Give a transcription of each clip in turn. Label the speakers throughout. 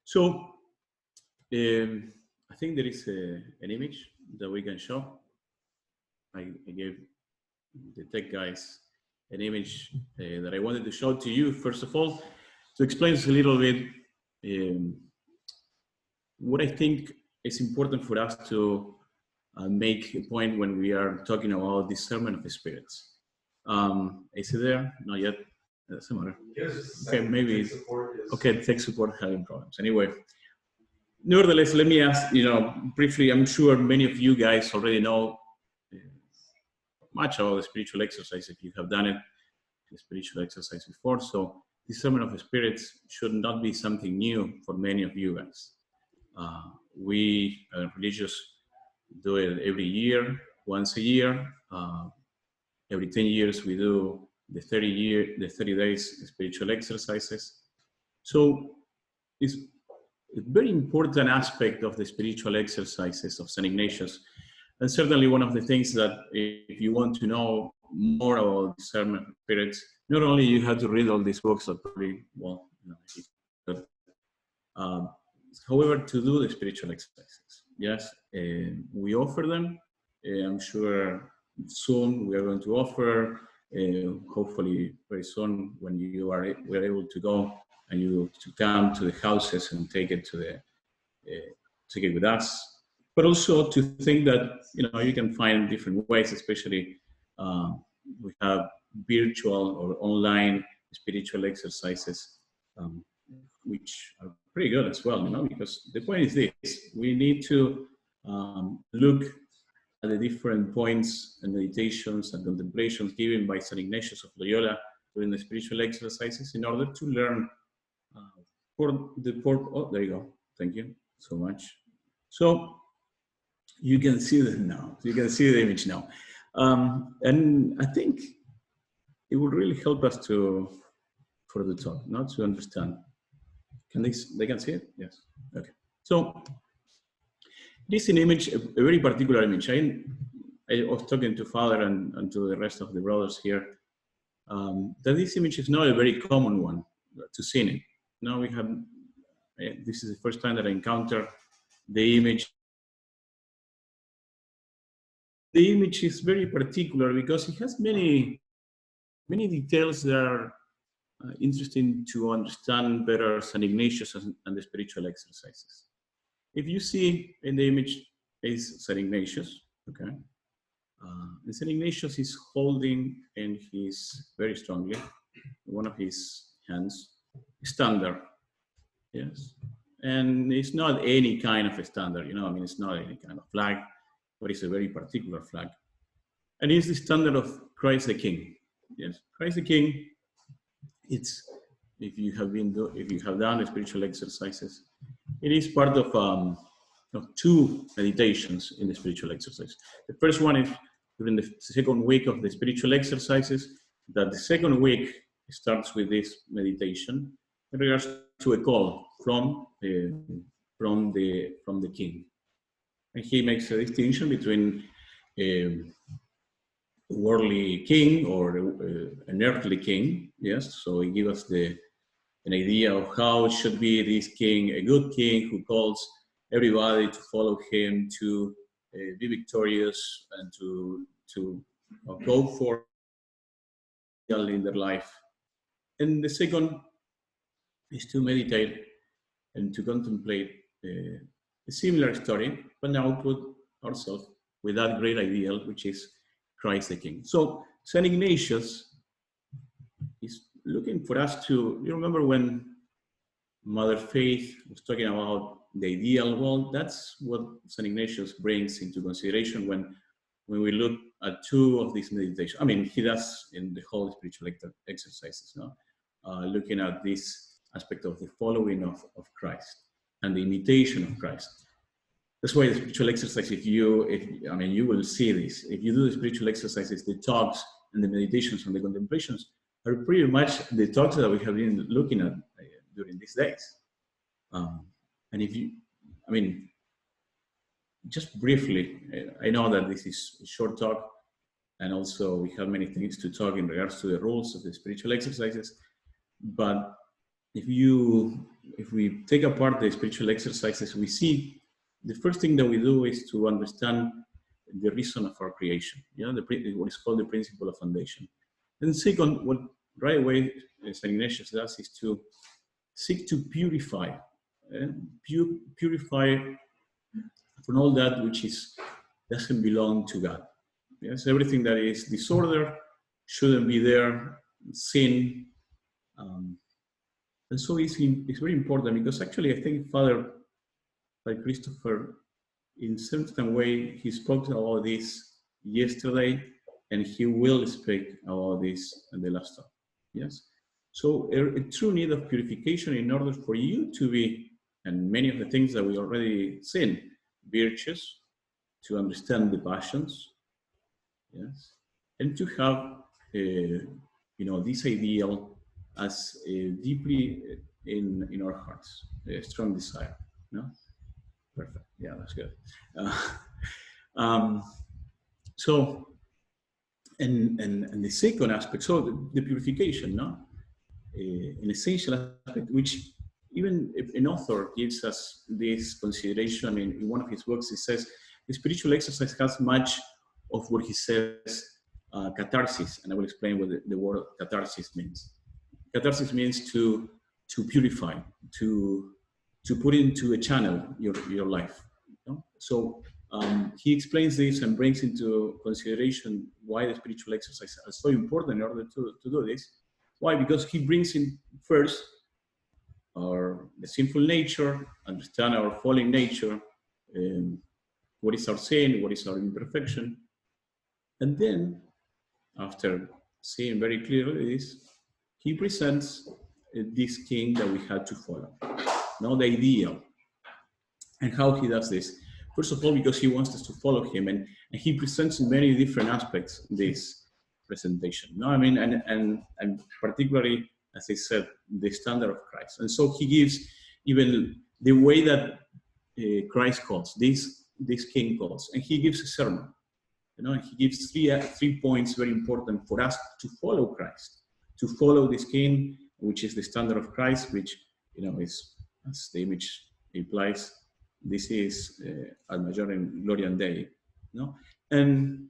Speaker 1: So I think there is an image that we can show. I gave the tech guys an image that I wanted to show to you, first of all, to explain a little bit what I think is important for us to make a point when we are talking about discernment of the spirits. Is it there? Not yet. It doesn't matter. Okay, maybe. Okay, tech support having problems. Anyway, nevertheless, let me ask, briefly, I'm sure many of you guys already know much about the spiritual exercise if you have done it, the spiritual exercise before. So discernment of the spirits should not be something new for many of you guys. We religious do it every year, once a year. Every 10 years we do the 30 days spiritual exercises. So it's a very important aspect of the spiritual exercises of St. Ignatius. And certainly one of the things that if you want to know more about discernment of spirits, not only you have to read all these books that probably, however, to do the spiritual exercises. Yes, we offer them. I'm sure soon we are going to offer, hopefully very soon when we are able to go and you to come to the houses and take it take it with us. But also to think that you can find different ways, especially we have virtual or online spiritual exercises, which are pretty good as well, because the point is this: we need to look at the different points and meditations and contemplations given by St. Ignatius of Loyola during the spiritual exercises in order to learn oh, there you go. Thank you so much. So you can see them now. You can see the image now. And I think it will really help us for the talk, not to understand. They can see it? Yes. Okay. So this is an image, a very particular image. I was talking to Father and to the rest of the brothers here, that this image is not a very common one to see it. Now we have, this is the first time that I encounter the image. The image is very particular because it has many details that are interesting to understand better St. Ignatius and the spiritual exercises. If you see in the image is St. Ignatius, okay? And St. Ignatius is holding in very strongly, one of his hands, standard, yes? And it's not any kind of a standard, it's not any kind of flag, but it's a very particular flag. And it's the standard of Christ the King, yes? Christ the King, it's, if you have done spiritual exercises, it is part of two meditations in the spiritual exercise. The first one is during the second week of the spiritual exercises, that the second week starts with this meditation in regards to a call from the king. And he makes a distinction between a worldly king or an earthly king, yes? So he gives us an idea of how it should be this king, a good king who calls everybody to follow him, to be victorious and to go for in their life. And the second is to meditate and to contemplate a similar story, but now put ourselves with that great ideal, which is Christ the King. So St. Ignatius is looking for us to, you remember when Mother Faith was talking about the ideal? Well, that's what St. Ignatius brings into consideration when we look at two of these meditations. I mean, he does in the whole spiritual exercises, looking at this aspect of the following of Christ and the imitation of Christ. That's why the spiritual exercise, you will see this. If you do the spiritual exercises, the talks and the meditations and the contemplations are pretty much the talks that we have been looking at during these days. And if you, just briefly, I know that this is a short talk, and also we have many things to talk in regards to the rules of the spiritual exercises, but if you if we take apart the spiritual exercises, we see the first thing that we do is to understand the reason of our creation, what is called the principle of foundation. And second, what right away St. Ignatius does is to seek to purify from all that which doesn't belong to God. Yes, everything that is disorder shouldn't be there, sin. And so it's very important, because actually I think Father Christopher, in certain way, he spoke about this yesterday, and he will speak about this in the last talk. Yes. So a true need of purification in order for you to be, and many of the things that we already seen, virtuous, to understand the passions, yes, and to have, this ideal as deeply in our hearts, a strong desire. No, perfect. Yeah, that's good. So, and the second aspect, so the purification, no, an essential aspect, which even if an author gives us this consideration in one of his books. He says the spiritual exercise has much of what he says catharsis, and I will explain what the word catharsis means. Catharsis means to purify, to put into a channel your life. So he explains this and brings into consideration why the spiritual exercise is so important in order to do this. Why? Because he brings in first the sinful nature, understand our fallen nature, what is our sin, what is our imperfection, and then after seeing very clearly this, he presents this king that we had to follow. Now the ideal. And how he does this? First of all, because he wants us to follow him, and he presents in many different aspects this presentation. No, I mean, and particularly, as I said, the standard of Christ. And so he gives even the way that Christ calls, this king calls, and he gives a sermon. And he gives three points very important for us to follow Christ, to follow this king, which is the standard of Christ, which is, as the image implies, this is ad majorem gloriam Dei. And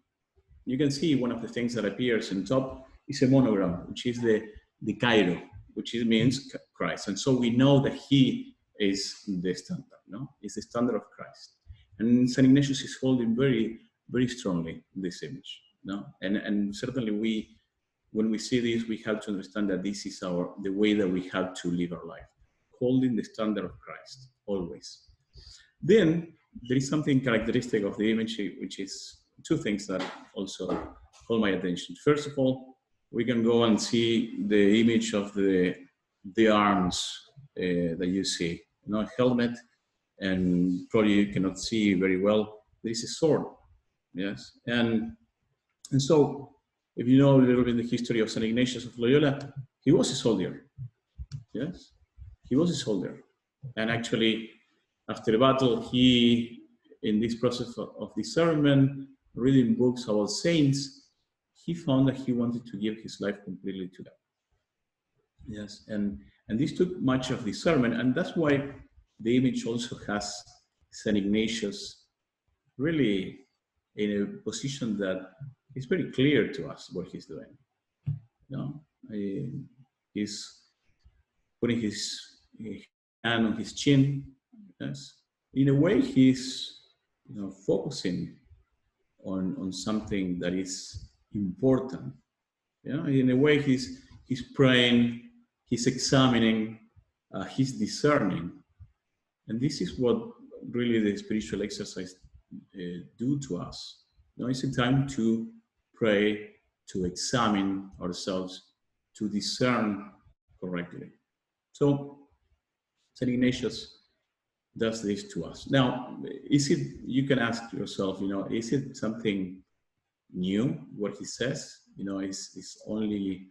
Speaker 1: you can see one of the things that appears on top is a monogram, which is the Cairo, which means Christ. And so we know that he is the standard, is the standard of Christ. And St. Ignatius is holding very, very strongly this image. And certainly when we see this, we have to understand that this is the way that we have to live our life, holding the standard of Christ always. Then there is something characteristic of the image, which is two things that also hold my attention. First of all, we can go and see the image of the arms that you see, a helmet, and probably you cannot see very well. There is a sword, yes, and so if you know a little bit the history of St. Ignatius of Loyola, he was a soldier, yes, he was a soldier, and actually after the battle, he, in this process of discernment, reading books about saints, he found that he wanted to give his life completely to them. Yes, and this took much of discernment, and that's why the image also has St. Ignatius really in a position that is very clear to us what he's doing. He's putting his hand on his chin. Yes, in a way, he's focusing on something that is important. In a way, he's praying, he's examining, he's discerning, and this is what really the spiritual exercise do to us. It's a time to pray, to examine ourselves, to discern correctly. So St. Ignatius does this to us. Now, you can ask yourself, is it something new, what he says? Is only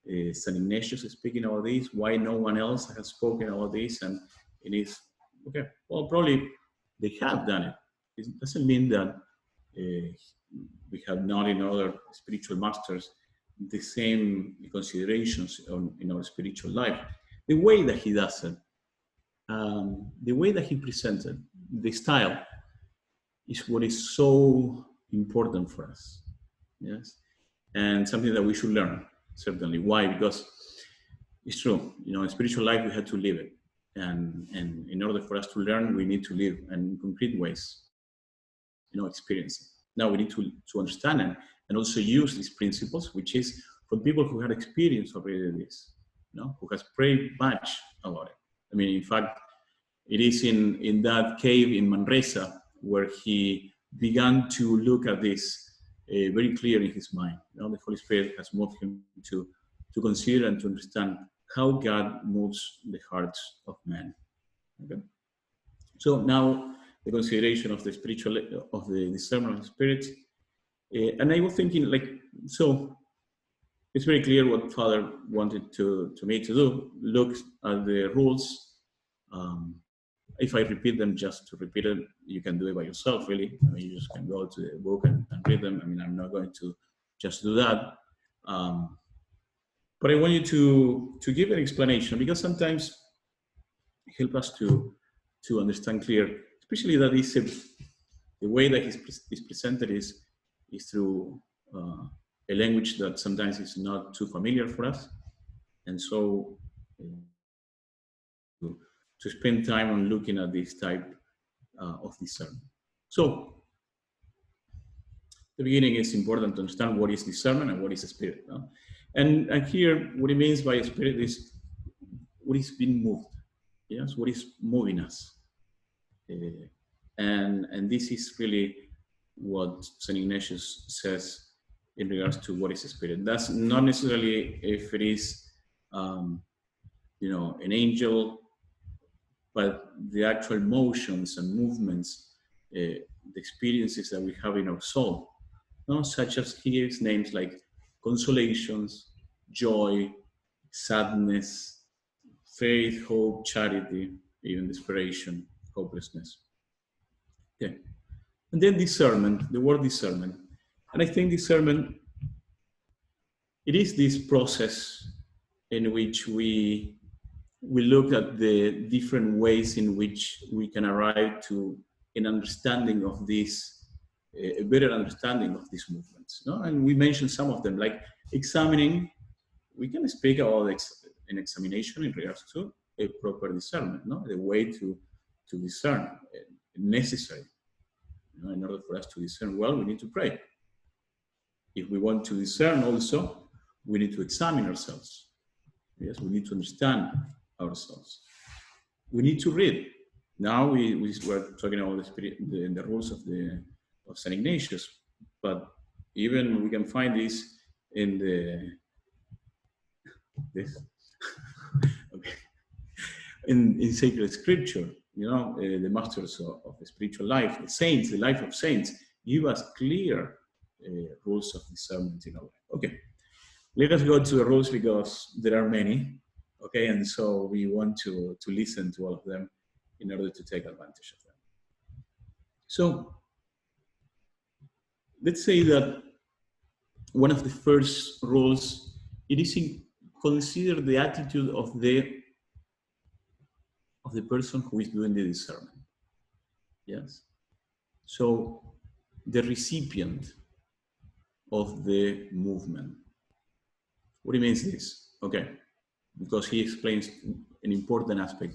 Speaker 1: St. Ignatius speaking about this? Why no one else has spoken about this? And it is, okay, well, probably they have done it. It doesn't mean that we have not in other spiritual masters the same considerations in our spiritual life. The way that he does it the way that he presented, the style, is what is so important for us. Yes, and something that we should learn, certainly. Why? Because it's true. In spiritual life, we had to live it. And in order for us to learn, we need to live in concrete ways, experience it. Now we need to understand and also use these principles, which is from people who had experience already this, who has prayed much about it. I mean, in fact, it is in that cave in Manresa where he began to look at this very clear in his mind. The Holy Spirit has moved him to consider and to understand how God moves the hearts of men. Okay? So now the consideration of the discernment of the Spirit, and I was thinking, so it's very clear what Father wanted me to do. Look at the rules. If I repeat them just to repeat it, you can do it by yourself, really. I mean, you just can go to the book and read them. I mean, I'm not going to just do that. But I want you to give an explanation, because sometimes it helps us to understand clear, especially that the way that is presented is through a language that sometimes is not too familiar for us. And so to spend time on looking at this type of discernment. So the beginning is important to understand what is discernment and what is a spirit. And here, what it means by a spirit is what is being moved. Yes, what is moving us. And this is really what St. Ignatius says in regards to what is a spirit. That's not necessarily if it is, an angel, but the actual motions and movements, the experiences that we have in our soul, such as he gives names like consolations, joy, sadness, faith, hope, charity, even desperation, hopelessness. Okay. And then discernment, the word discernment. And I think discernment, it is this process in which we look at the different ways in which we can arrive to an understanding of this, a better understanding of these movements. And we mentioned some of them, like examining. We can speak about an examination in regards to a proper discernment, the way to discern, necessary. In order for us to discern well, we need to pray. If we want to discern also, we need to examine ourselves. Yes, we need to understand ourselves. We need to read. Now we were talking about the rules of St. Ignatius, but even we can find this in okay. in sacred scripture. The masters of the spiritual life, the saints, the life of saints, give us clear rules of discernment in our life. Okay, let us go to the rules because there are many. Okay, and so we want to listen to all of them in order to take advantage of them. So let's say that one of the first rules, it is consider the attitude of the person who is doing the discernment. Yes. So the recipient of the movement. What do you mean this? Okay. Because he explains an important aspect.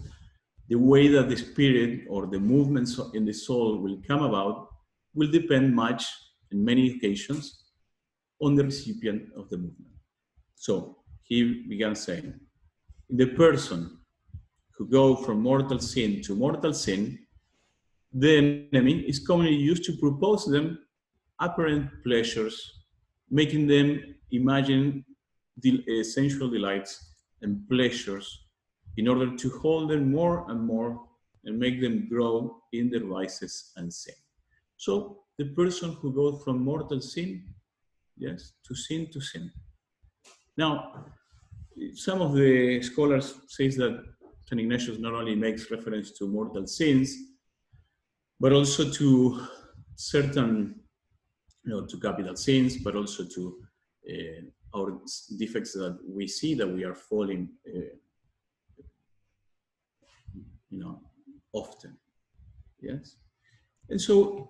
Speaker 1: The way that the spirit or the movements in the soul will come about will depend much, in many occasions, on the recipient of the movement. So he began saying, the person who go from mortal sin to mortal sin, the enemy is commonly used to propose them apparent pleasures, making them imagine sensual delights and pleasures in order to hold them more and more and make them grow in their vices and sin. So the person who goes from mortal sin, yes, to sin to sin. Now, some of the scholars say that St. Ignatius not only makes reference to mortal sins, but also to certain, to capital sins, but also to our defects that we see that we are falling often. Yes. And so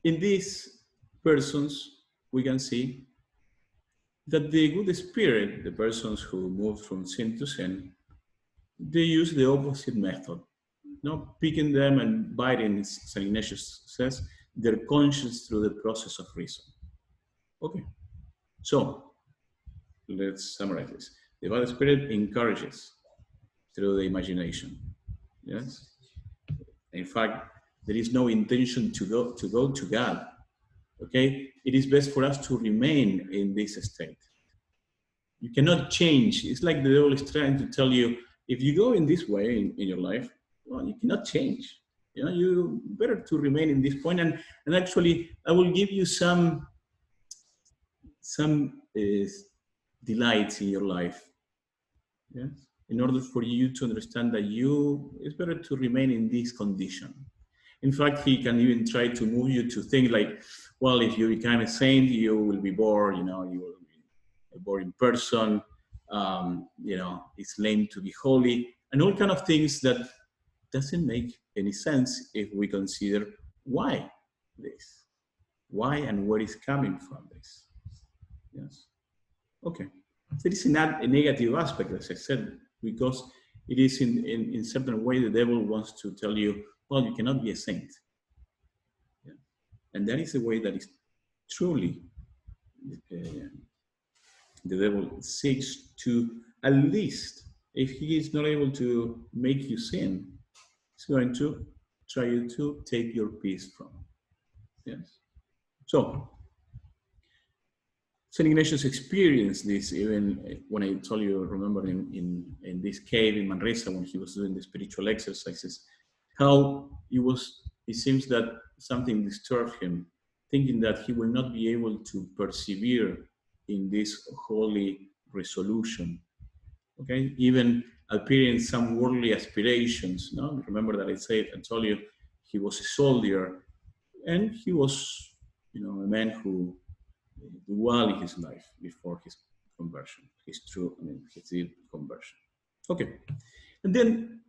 Speaker 1: in these persons, we can see that the good spirit, the persons who move from sin to sin, they use the opposite method. Picking them and biting, St. Ignatius says, their conscience through the process of reason. Okay, so let's summarize this. The bad spirit encourages through the imagination. Yes. In fact, there is no intention to go to God. Okay, it is best for us to remain in this state. You cannot change. It's like the devil is trying to tell you, if you go in this way in your life, well, you cannot change. You better to remain in this point. And actually, I will give you some delights in your life. Yes, in order for you to understand that it's better to remain in this condition. In fact, he can even try to move you to think like, well, if you become a saint, you will be bored. You will be a boring person. It's lame to be holy, and all kind of things that doesn't make any sense if we consider why and where is coming from this. Yes. Okay. There is a negative aspect, as I said, because it is in certain way the devil wants to tell you, well, you cannot be a saint. Yeah. And that is a way that is truly the devil seeks to, at least, if he is not able to make you sin, he's going to try to take your peace from. Yes. So, St. Ignatius experienced this even when I told you, remember, in this cave in Manresa when he was doing the spiritual exercises, how it seems that something disturbed him, thinking that he will not be able to persevere in this holy resolution. Okay, even appearing some worldly aspirations. No, remember that I told you he was a soldier, and he was, a man who did well in his life before his conversion, his deep conversion. Okay, and then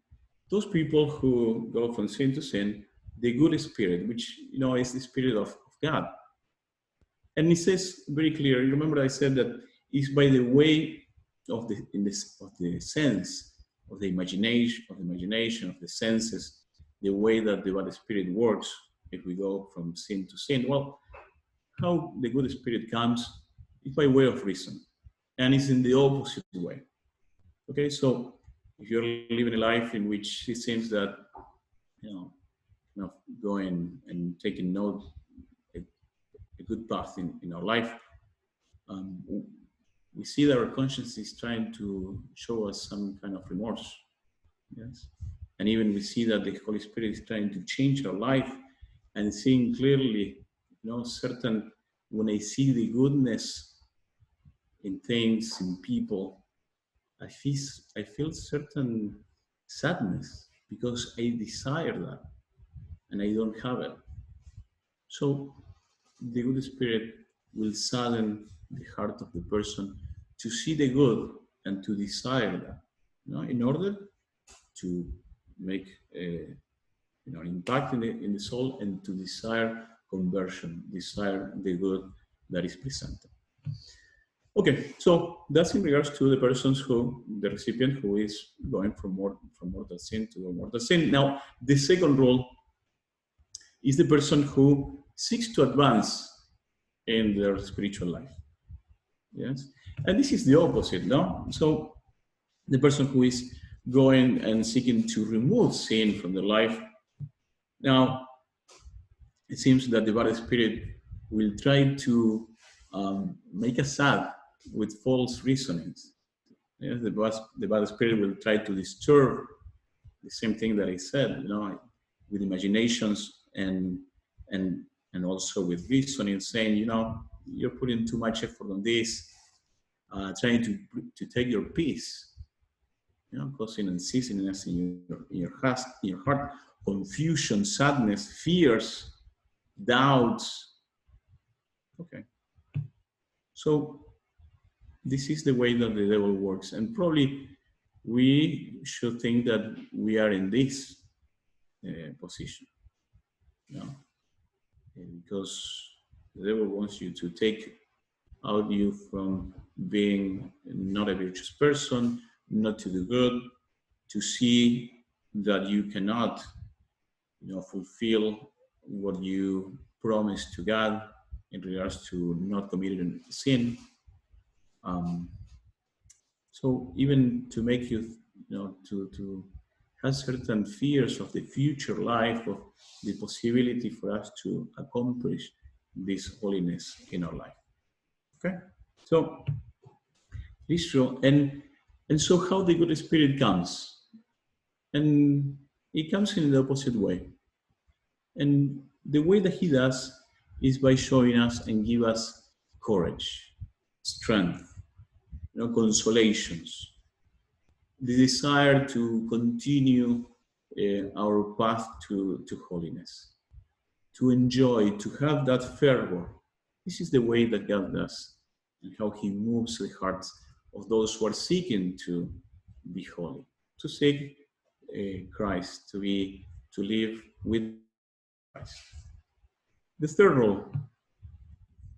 Speaker 1: those people who go from sin to sin, the good spirit, which is the spirit of God. And he says very clear, you remember I said that it's by the way of the sense, of the imagination, of the senses, the way that the bad spirit works if we go from sin to sin. Well, how the good spirit comes is by way of reason, and it's in the opposite way. Okay, so if you're living a life in which it seems that going and taking note a good path in our life, we see that our conscience is trying to show us some kind of remorse. Yes, and even we see that the Holy Spirit is trying to change our life, and seeing clearly, certain, when I see the goodness in things, in people, I feel certain sadness because I desire that and I don't have it. So the good spirit will sadden the heart of the person to see the good and to desire that, in order to make an impact in the soul and to desire conversion, desire the good that is presented. Okay, so that's in regards to the persons the recipient who is going from mortal sin to mortal sin. Now, the second rule is the person who seeks to advance in their spiritual life. Yes, and this is the opposite, no? So the person who is going and seeking to remove sin from their life. Now, it seems that the bad spirit will try to make us sad with false reasonings. Yes, the bad spirit will try to disturb the same thing that I said, with imaginations and also with reasoning, saying, you're putting too much effort on this, trying to take your peace, causing unceasingness in your heart, confusion, sadness, fears, doubts. Okay. So this is the way that the devil works, and probably we should think that we are in this position, you know, because the devil wants you to take out you from being not a virtuous person, not to do good, to see that you cannot, you know, fulfill what you promised to God in regards to not committing sin. So even to make you, you know, to have certain fears of the future life, of the possibility for us to accomplish this holiness in our life. Okay, so it's true, and so how the good spirit comes, and it comes in the opposite way, and the way that he does is by showing us and give us courage, strength, you know, consolations, the desire to continue our path to holiness, to enjoy, to have that fervor. This is the way that God does, and how he moves the hearts of those who are seeking to be holy, to seek Christ, to live with Christ. The third role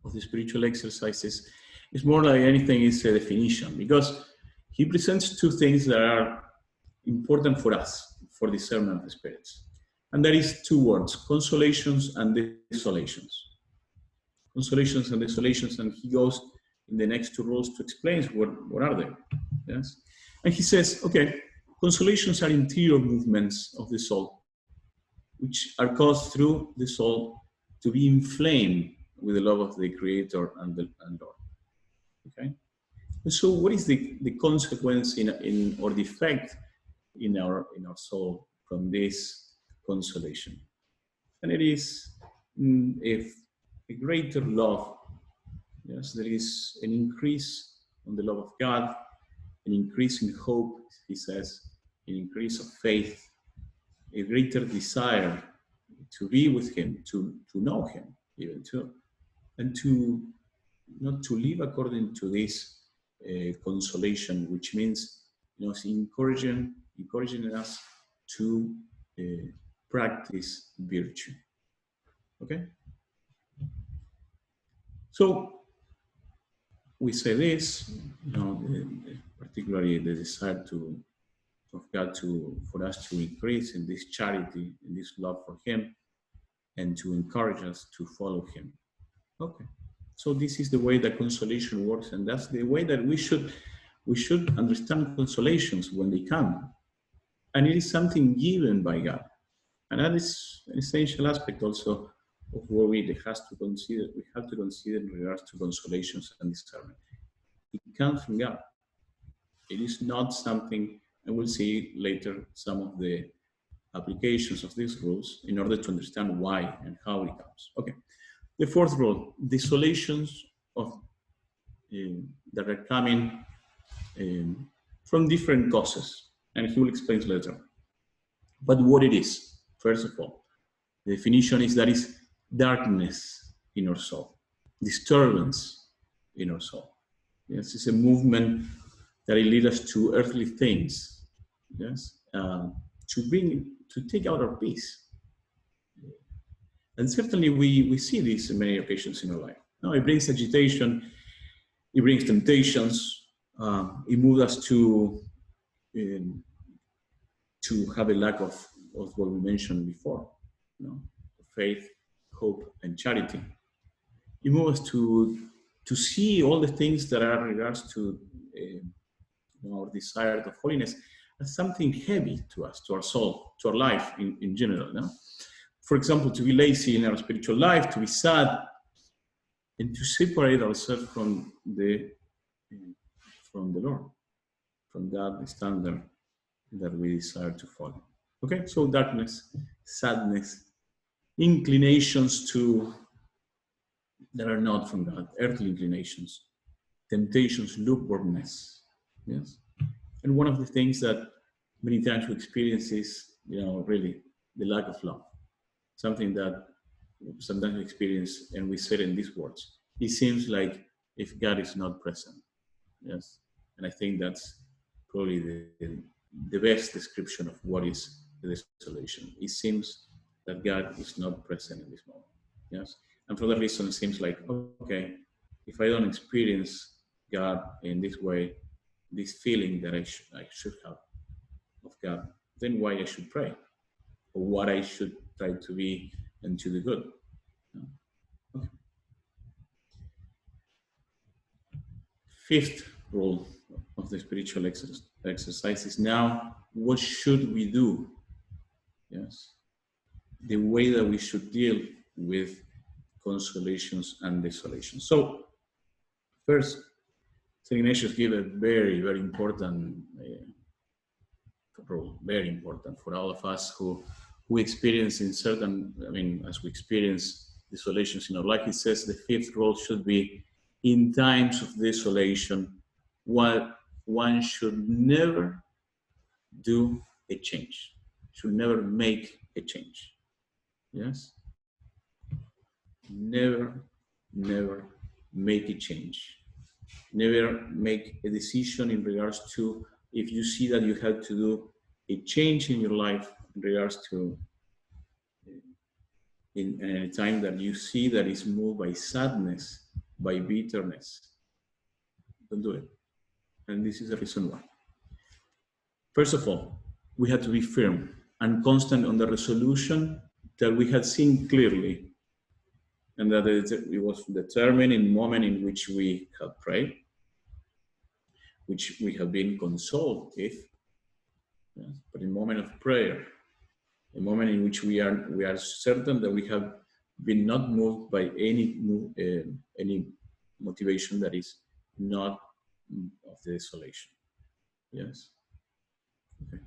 Speaker 1: of the spiritual exercises is more like anything is a definition, because he presents two things that are important for us, for discernment of the spirits. And that is two words, consolations and desolations. Consolations and desolations, and he goes in the next two rules to explain what are they. Yes? And he says, okay, consolations are interior movements of the soul, which are caused through the soul to be inflamed with the love of the Creator and Lord. Okay? And so what is the consequence in or the effect in our soul from this consolation? And it is a greater love. Yes, there is an increase on the love of God, an increase in hope, he says, an increase of faith, a greater desire to be with him, to know him, even too, and to not to live according to this consolation, which means, you know, encouraging us to practice virtue. Okay. So we say this, you know, particularly the desire of God for us to increase in this charity, in this love for Him, and to encourage us to follow Him. Okay. So this is the way that consolation works, and that's the way that we should understand consolations when they come. And it is something given by God. And that is an essential aspect also of what we have to consider in regards to consolations and discernment. It comes from God. It is not something, and we'll see later some of the applications of these rules in order to understand why and how it comes. Okay. The fourth rule, desolations of that are coming from different causes, and he will explain later. But what it is, first of all, the definition is that is darkness in our soul, disturbance in our soul. Yes, it's a movement that it leads us to earthly things. Yes, to take out our peace. And certainly we see this in many occasions in our life. Now, it brings agitation, it brings temptations, it moves us to have a lack of what we mentioned before, you know, faith, hope, and charity. It moves us to see all the things that are in regards to our desire of holiness as something heavy to us, to our soul, to our life in general. No? For example, to be lazy in our spiritual life, to be sad, and to separate ourselves from the Lord, from that standard that we desire to follow. Okay, so darkness, sadness, inclinations that are not from God, earthly inclinations, temptations, lukewarmness. Yes, and one of the things that many times we experience is, you know, really the lack of love. Something that sometimes we experience, and we say it in these words: it seems like if God is not present. Yes, and I think that's probably the best description of what is the desolation. It seems that God is not present in this moment. Yes, and for that reason, it seems like, okay, if I don't experience God in this way, this feeling that I should have of God, then why I should pray, or what I should try to be and to do good. Okay. Fifth rule of the spiritual exercise is now, what should we do? Yes, the way that we should deal with consolations and desolations. So, first, St. Ignatius gives a very, very important rule, very important for all of us who experience in certain, as we experience desolations in our life. He says the fifth rule should be, in times of desolation, one should never do a change, should never make a change. Yes? Never make a change. Never make a decision in regards to, if you see that you have to do a change in your life in regards to in a time that you see that is moved by sadness, by bitterness. Don't do it. And this is the reason why. First of all, we had to be firm and constant on the resolution that we had seen clearly, and that it was determined in the moment in which we have prayed, which we have been consoled with, yes, but in moment of prayer, a moment in which we are certain that we have been not moved by any motivation that is not of the desolation. Yes. Okay.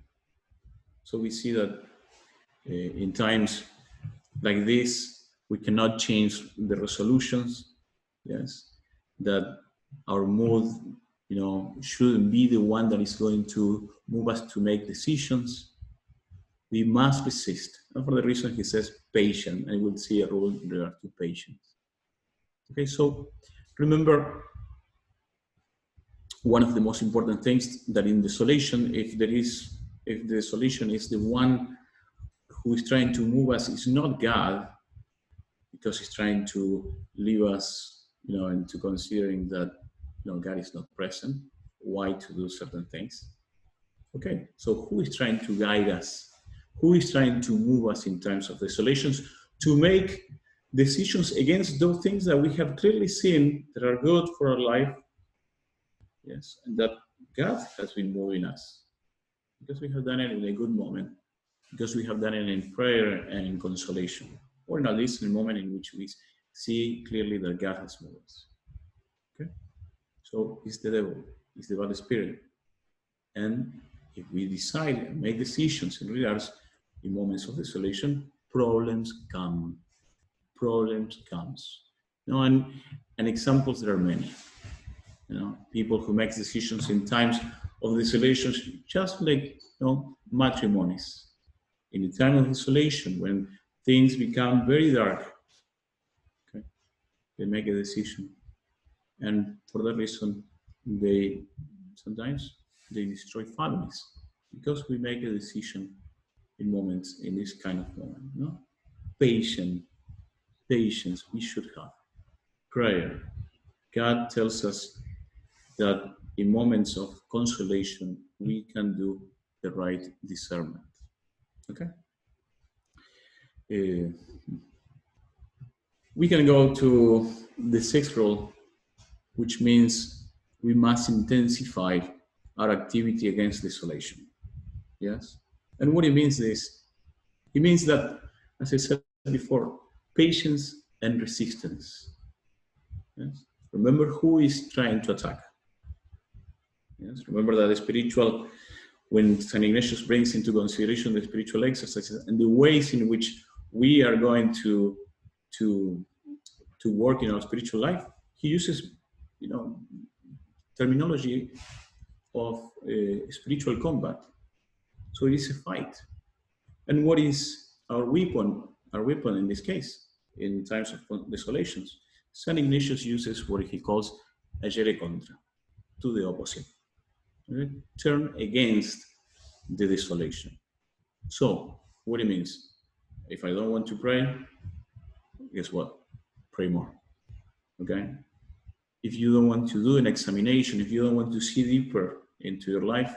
Speaker 1: So we see that in times like this, we cannot change the resolutions. Yes, that our mood, shouldn't be the one that is going to move us to make decisions. We must resist. And for the reason he says patient, and we'll see a rule in regard to patience. Okay, so remember, one of the most important things that in desolation, if the desolation is the one who is trying to move us, is not God, because he's trying to leave us, into considering that, God is not present, why to do certain things. Okay, so who is trying to guide us? Who is trying to move us in times of desolations to make decisions against those things that we have clearly seen that are good for our life? Yes, and that God has been moving us because we have done it in a good moment, because we have done it in prayer and in consolation, or at least in a moment in which we see clearly that God has moved us. Okay, so it's the devil, it's the bad spirit, and if we decide and make decisions in regards in moments of desolation, problems come. Problems comes. And examples there are many. People who make decisions in times of desolation, just like matrimonies. In the time of desolation, when things become very dark, okay, they make a decision, and for that reason, sometimes they destroy families because we make a decision in moments, in this kind of moment. Patience we should have. Prayer. God tells us that in moments of consolation, we can do the right discernment. Okay? We can go to the sixth rule, which means we must intensify our activity against desolation. Yes? And what it means is, it means that, as I said before, patience and resistance. Yes? Remember who is trying to attack. Yes? Remember that the spiritual, when St. Ignatius brings into consideration the spiritual exercises and the ways in which we are going to work in our spiritual life, he uses, terminology of spiritual combat. So it is a fight. And what is our weapon? Our weapon in this case, in times of desolations, St. Ignatius uses what he calls agere contra, to the opposite. Okay? Turn against the desolation. So, what it means? If I don't want to pray, guess what? Pray more. Okay? If you don't want to do an examination, if you don't want to see deeper into your life,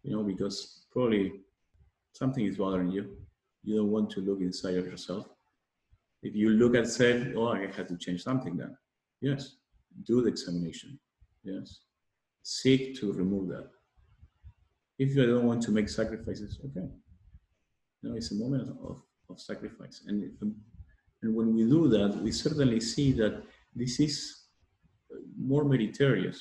Speaker 1: because probably something is bothering you. You don't want to look inside of yourself. If you look at self, oh, I had to change something then. Yes, do the examination. Yes, seek to remove that. If you don't want to make sacrifices, okay. It's a moment of sacrifice. And when we do that, we certainly see that this is more meritorious.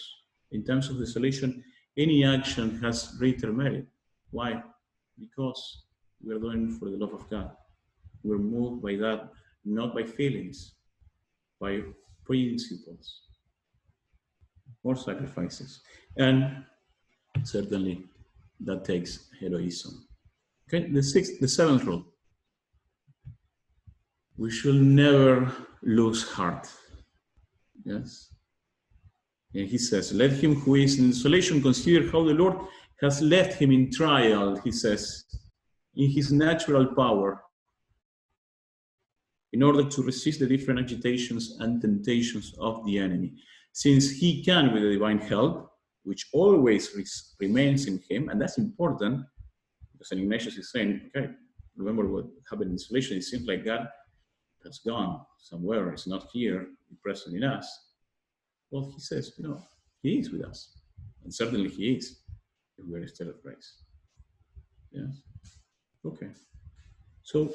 Speaker 1: In terms of desolation, any action has greater merit. Why? Because we are doing it for the love of God. We're moved by that, not by feelings, by principles. More sacrifices. And certainly that takes heroism. Okay, the seventh rule. We should never lose heart. Yes. And he says, let him who is in desolation consider how the Lord has left him in trial, he says, in his natural power, in order to resist the different agitations and temptations of the enemy. Since he can, with the divine help, which always remains in him, and that's important, because Ignatius is saying, okay, remember what happened in desolation, it seems like God has gone somewhere, it's not here, present in us. Well, he says, he is with us. And certainly he is, if we're still of grace. Yes? Okay. So,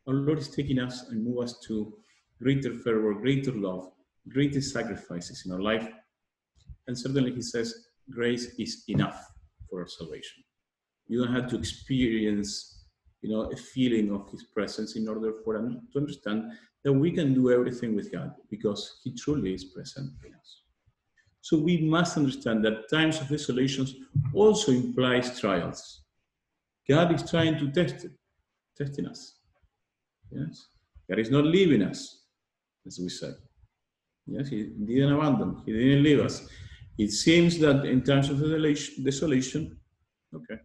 Speaker 1: our Lord is taking us and move us to greater fervor, greater love, greater sacrifices in our life. And certainly he says, grace is enough for our salvation. You don't have to experience, a feeling of his presence in order for us to understand that we can do everything with God because he truly is present in us. So we must understand that times of desolations also implies trials. God is trying to testing us. Yes, God is not leaving us, as we said. Yes, he didn't abandon, he didn't leave us. It seems that in times of desolation, okay,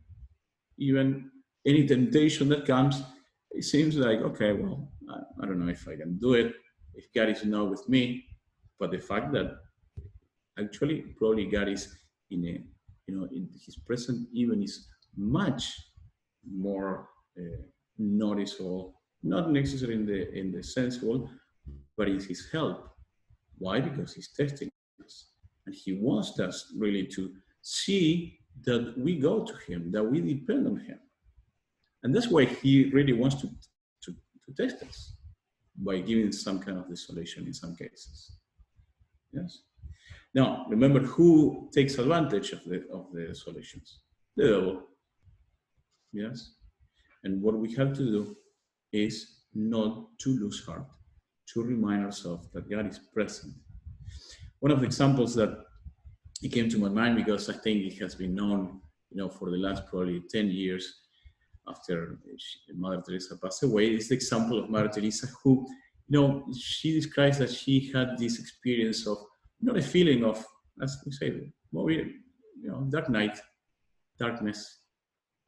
Speaker 1: even any temptation that comes, it seems like, okay, well, I don't know if I can do it, if God is not with me, but the fact that actually probably God is in his presence even is much more noticeable, not necessarily in the sensual, but it's his help. Why? Because he's testing us. And he wants us really to see that we go to him, that we depend on him. And that's why he really wants to test us by giving some kind of desolation in some cases. Yes. Now, remember who takes advantage of the desolations? The devil. Yes. And what we have to do is not to lose heart, to remind ourselves that God is present. One of the examples that it came to my mind, because I think it has been known, for the last probably 10 years after Mother Teresa passed away, is the example of Mother Teresa, who, she describes that she had this experience of, not a feeling of, as we say, darkness,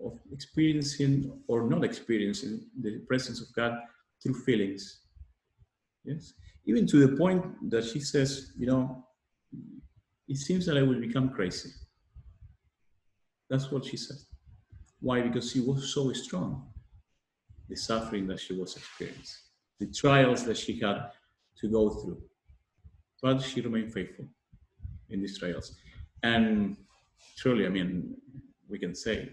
Speaker 1: of experiencing or not experiencing the presence of God through feelings. Yes, even to the point that she says, it seems that I will become crazy. That's what she said. Why? Because she was so strong. The suffering that she was experiencing, the trials that she had to go through. But she remained faithful in these trials. And truly, we can say,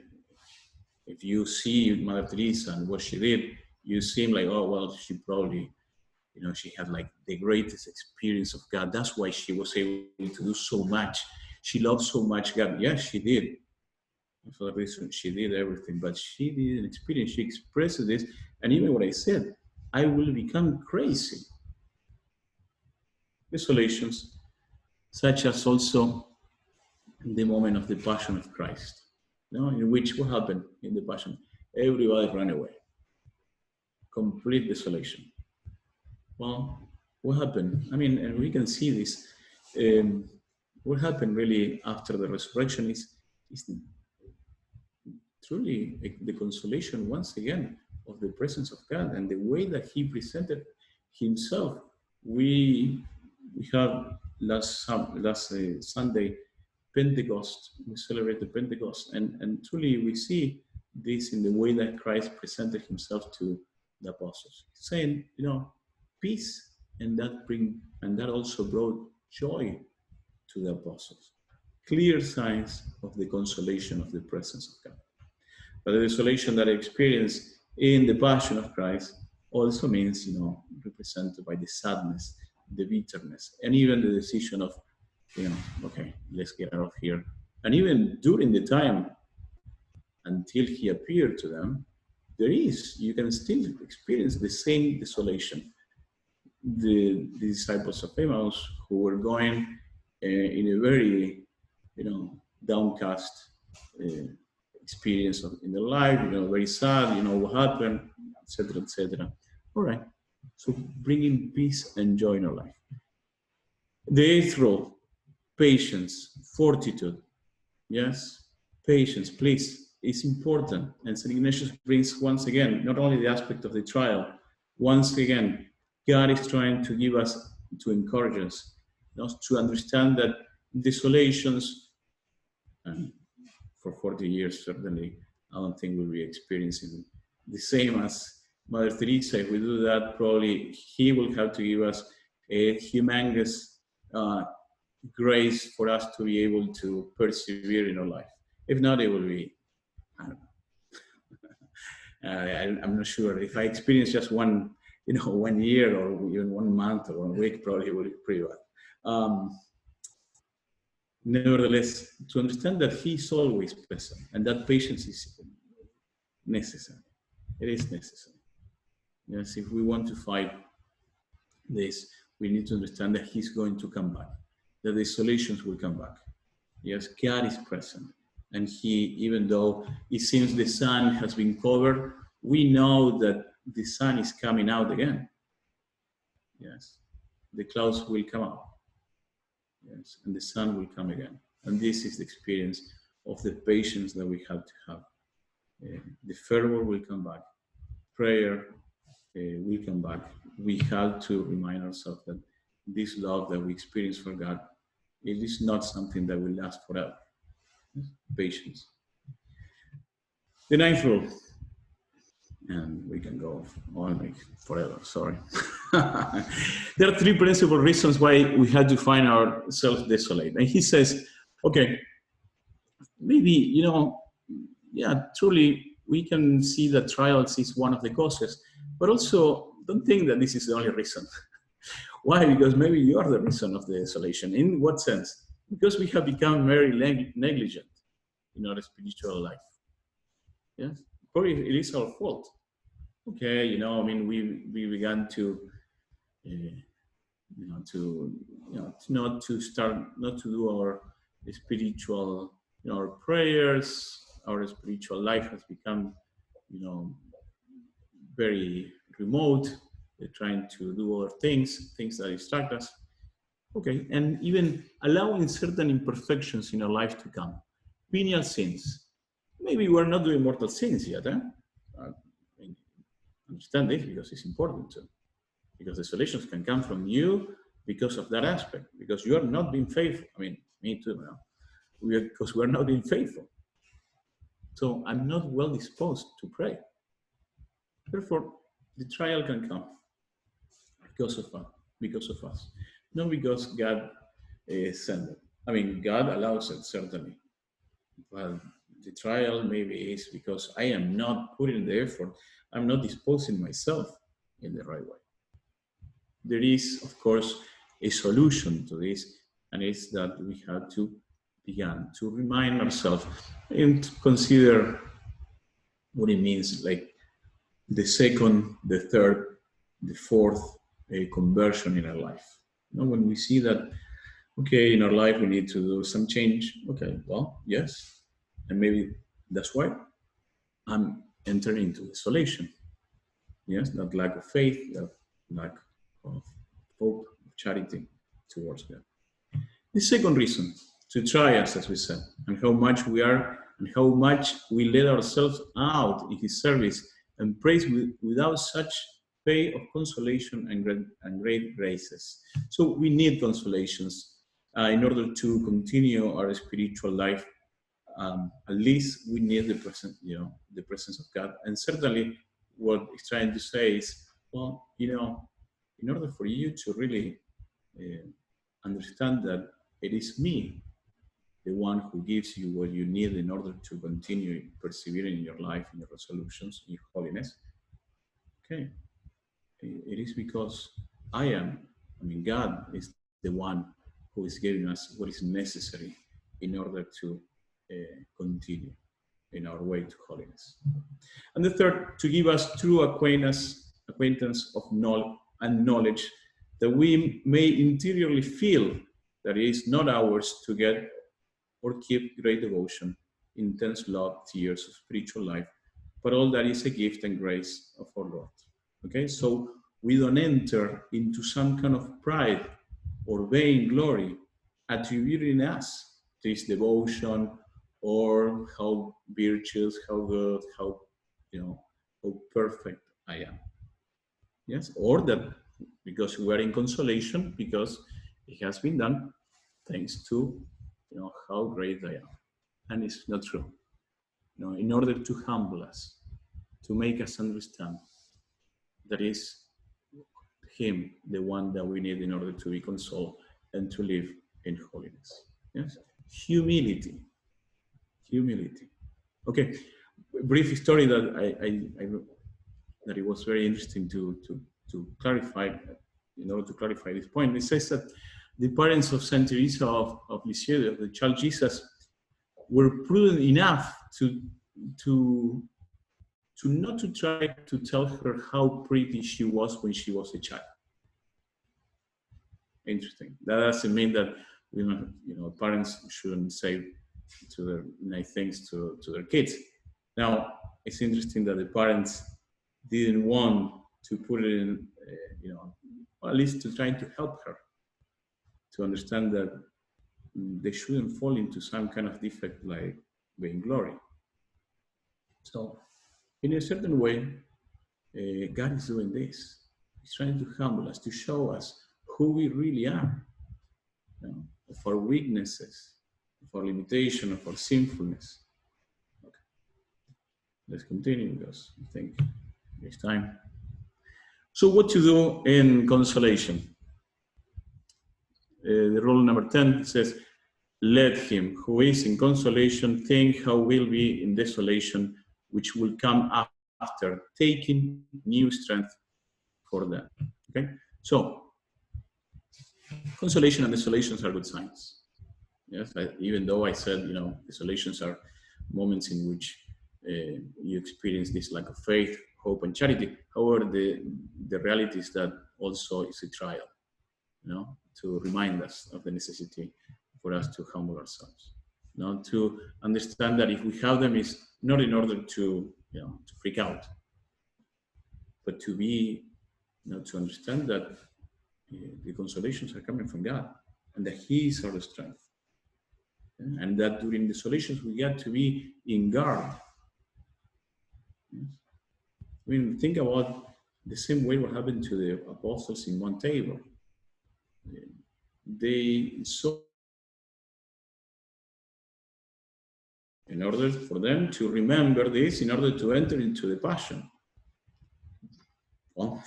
Speaker 1: if you see Mother Teresa and what she did, you seem like, oh, well, she probably, she had like the greatest experience of God. That's why she was able to do so much. She loved so much God. Yes, she did. For that reason, she did everything, but she didn't experience. She expressed this. And even what I said, I will become crazy. Desolations, such as also the moment of the Passion of Christ. In which what happened in the Passion? Everybody ran away. Complete desolation. Well, what happened? And we can see this. What happened really after the resurrection is is truly the consolation once again of the presence of God and the way that he presented himself. We have last Sunday Pentecost. We celebrate the Pentecost, and truly we see this in the way that Christ presented himself to the apostles, saying, peace, and that also brought joy to the apostles. Clear signs of the consolation of the presence of God. But the desolation that I experienced in the Passion of Christ also means, represented by the sadness, the bitterness, and even the decision of, okay, let's get out of here. And even during the time until he appeared to them, you can still experience the same desolation. The disciples of Emmaus who were going in a very, downcast experience in their life, very sad, what happened, etc., etc. All right. So bringing peace and joy in our life. The eighth rule, patience, fortitude. Yes, patience, please. It's important. And St. Ignatius brings once again, not only the aspect of the trial, once again, God is trying to give us, to encourage us, to understand that desolations, and for 40 years, certainly, I don't think we'll be experiencing the same as Mother Teresa. If we do that, probably he will have to give us a humongous grace for us to be able to persevere in our life. If not, it will be, I don't know. I'm not sure. If I experience just one, 1 year or even 1 month or 1 week, probably it will be pretty bad. Nevertheless, to understand that he's always present and that patience is necessary. It is necessary. Yes, if we want to fight this, we need to understand that he's going to come back, that the desolations will come back. Yes, God is present. And even though it seems the sun has been covered, we know that the sun is coming out again. Yes, the clouds will come out. Yes, and the sun will come again. And this is the experience of the patience that we have to have. The fervor will come back. Prayer will come back. We have to remind ourselves that this love that we experience for God, it is not something that will last forever. Patience. The ninth rule, and we can go on forever, sorry. There are 3 principal reasons why we had to find ourselves desolate. And he says, okay, maybe, truly we can see that trials is one of the causes, but also don't think that this is the only reason. Why? Because maybe you are the reason of the desolation. In what sense? Because we have become very negligent in our spiritual life. Yes, probably it is our fault. Okay, we began to, not to do our spiritual, our prayers. Our spiritual life has become, very remote. We're trying to do other things that distract us. Okay, and even allowing certain imperfections in our life to come. Venial sins. Maybe we're not doing mortal sins yet, understand this because it's important too. Because desolations can come from you because of that aspect, because you are not being faithful. Me too, because we're not being faithful. So I'm not well disposed to pray. Therefore, the trial can come because of us. Not because God sent it. God allows it, certainly. But the trial maybe is because I am not putting the effort. I'm not disposing myself in the right way. There is, of course, a solution to this, and it's that we have to begin to remind ourselves and to consider what it means, like the second, the third, the fourth conversion in our life. When we see that, okay, in our life we need to do some change. Okay, well, yes, and maybe that's why I'm entering into desolation. Yes, that lack of faith, that lack of hope, of charity towards God. The second reason to try us, as we said, and how much we are, and how much we let ourselves out in his service and praise without such pay of consolation and great graces. So we need consolations in order to continue our spiritual life. At least we need the presence, the presence of God. And certainly, what he's trying to say is, well, in order for you to really understand that it is me, the one who gives you what you need in order to continue persevering in your life, in your resolutions, in your holiness. Okay, it is because God is the one who is giving us what is necessary in order to continue in our way to holiness. And the third, to give us true acquaintance of knowledge that we may interiorly feel that it is not ours to get or keep great devotion, intense love, tears of spiritual life, but all that is a gift and grace of our Lord. Okay, so we don't enter into some kind of pride or vain glory attributing us this devotion or how virtuous, how good, how perfect I am. Yes, or that because we are in consolation, because it has been done thanks to how great I am. And it's not true. In order to humble us, to make us understand that is him, the one that we need in order to be consoled and to live in holiness. Yes, humility. Okay, brief story that that it was very interesting to clarify, in order to clarify this point. It says that the parents of Saint Teresa of Lisieux, the child Jesus, were prudent enough to not to try to tell her how pretty she was when she was a child. Interesting. That doesn't mean that parents shouldn't say to their nice things to their kids. Now, it's interesting that the parents didn't want to put it in, at least to try to help her to understand that they shouldn't fall into some kind of defect like vainglory. So, in a certain way, God is doing this. He's trying to humble us, to show us who we really are, of our weaknesses, of our limitation, of our sinfulness. Okay. Let's continue because I think it's time. So what to do in consolation? The rule number 10 says, let him who is in consolation think how will be in desolation, which will come after, taking new strength for them. Okay, so consolation and desolations are good signs. Yes, even though I said, desolations are moments in which you experience this lack of faith, hope, and charity. However, the reality is that also it's a trial, to remind us of the necessity for us to humble ourselves. To understand that if we have them, is not in order to freak out, but to be, to understand that the consolations are coming from God, and that He is our strength, and that during desolations we got to be in guard. I mean, think about the same way what happened to the apostles in one table. They saw, in order for them to remember this, in order to enter into the passion. Well,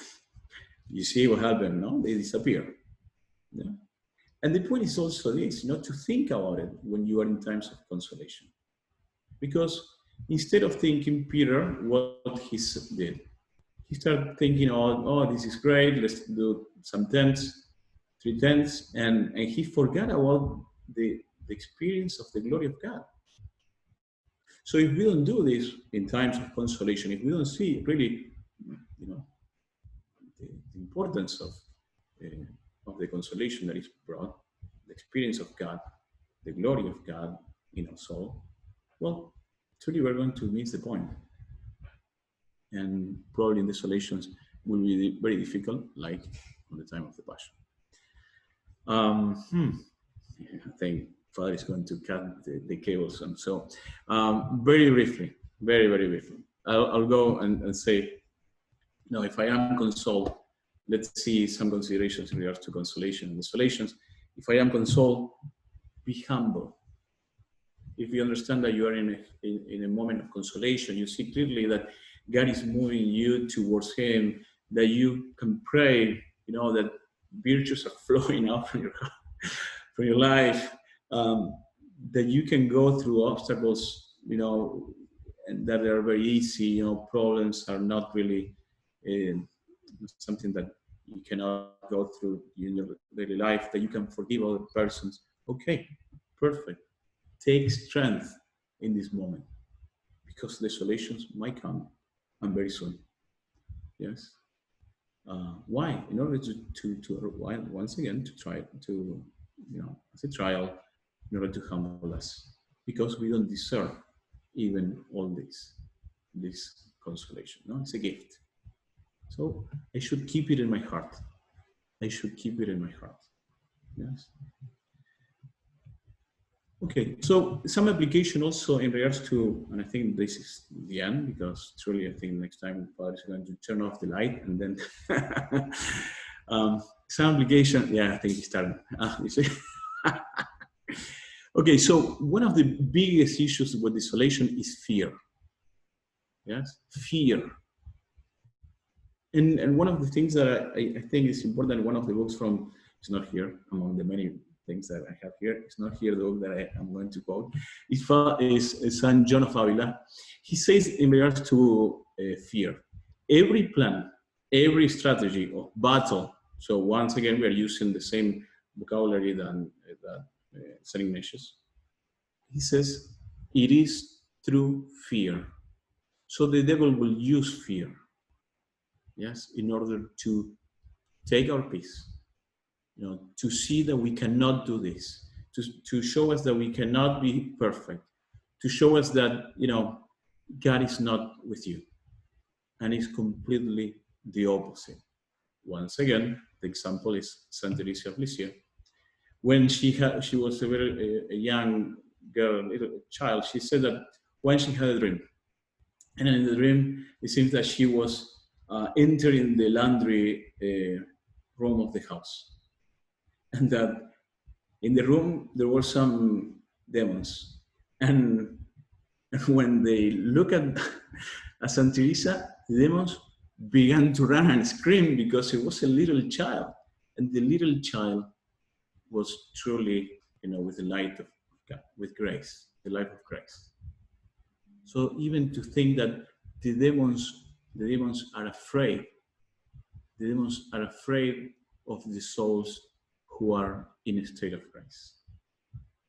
Speaker 1: you see what happened, no? They disappear. Yeah? And the point is also this, to think about it when you are in times of consolation. Because instead of thinking Peter, what he did, he started thinking, oh, this is great, let's do some tents, 3 tents, and he forgot about the experience of the glory of God. So if we don't do this in times of consolation, if we don't see really, the importance of the consolation that is brought, the experience of God, the glory of God in our soul, well, truly we're going to miss the point. And probably in desolations will be very difficult, like on the time of the Passion. I think Father is going to cut the cables. And so very briefly, very briefly, I'll go and say, if I am consoled, let's see some considerations in regards to consolation and desolations. If I am consoled, be humble. If you understand that you are in a moment of consolation, you see clearly that God is moving you towards Him, that you can pray, that virtues are flowing out from your life, that you can go through obstacles, and that are very easy. Problems are not really something that you cannot go through in your daily life, that you can forgive other persons. Okay, perfect. Take strength in this moment, because desolations might come, and very soon. Yes. Why? In order to once again to try to, as a trial, in order to humble us, because we don't deserve even all this consolation. No, it's a gift. So I should keep it in my heart. I should keep it in my heart. Yes. Okay, so some application also in regards to, and I think this is the end, because truly I think next time Father is going to turn off the light, and then some application, yeah, I think he's starting. You see? Okay, so one of the biggest issues with desolation is fear. Yes, fear. And one of the things that I think is important, one of the books from, it's not here, among the many things that I have here, it's not here the book that I am going to quote, is San John of Avila. He says in regards to fear, every plan, every strategy of battle, so once again we are using the same vocabulary that St. Ignatius, he says, it is through fear. So the devil will use fear, yes, in order to take our peace, to see that we cannot do this, to show us that we cannot be perfect, to show us that, God is not with you, and it's completely the opposite. Once again, the example is Saint Teresa of Lisieux. When she was a young girl, little child, she said that when she had a dream, and in the dream, it seems that she was entering the laundry room of the house. And that in the room, there were some demons. And when they look at Saint Teresa, the demons began to run and scream, because it was a little child. And the little child was truly, with the light of God, with grace, the light of grace. So even to think that the demons are afraid. The demons are afraid of the souls who are in a state of grace.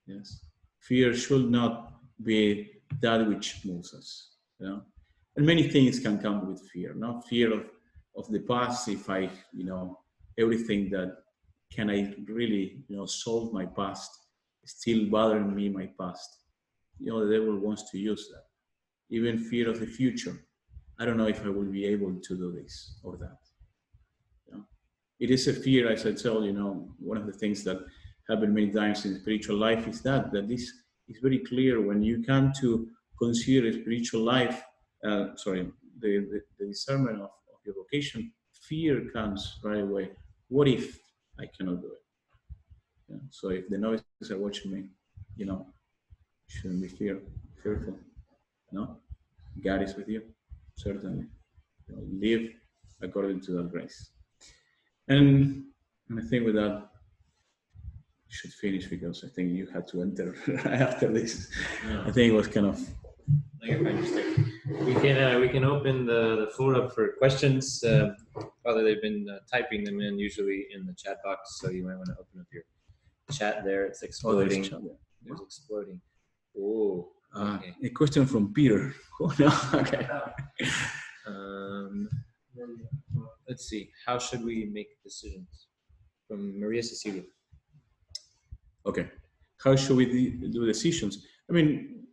Speaker 1: Yes, fear should not be that which moves us. And many things can come with fear. No, fear of the past. If I, everything that can I really, solve my past, still bothering me my past. The devil wants to use that. Even fear of the future. I don't know if I will be able to do this or that. It is a fear, as I tell you, one of the things that happen many times in spiritual life is that this is very clear when you come to consider spiritual life, the discernment of your vocation, fear comes right away. What if I cannot do it? So if the novices are watching me, shouldn't be fearful. No, God is with you, certainly. Live according to that grace. And I think with that, we should finish, because I think you had to enter right after this. No. I think it was kind of.
Speaker 2: We can open the floor up for questions. Father, they've been typing them in usually in the chat box, so you might want to open up your chat there. It's exploding. It's exploding. Oh. Okay.
Speaker 1: A question from Peter. Oh, no. Okay.
Speaker 2: Let's see. How should we make decisions? From Maria Cecilia.
Speaker 1: Okay. How should we do decisions? I mean,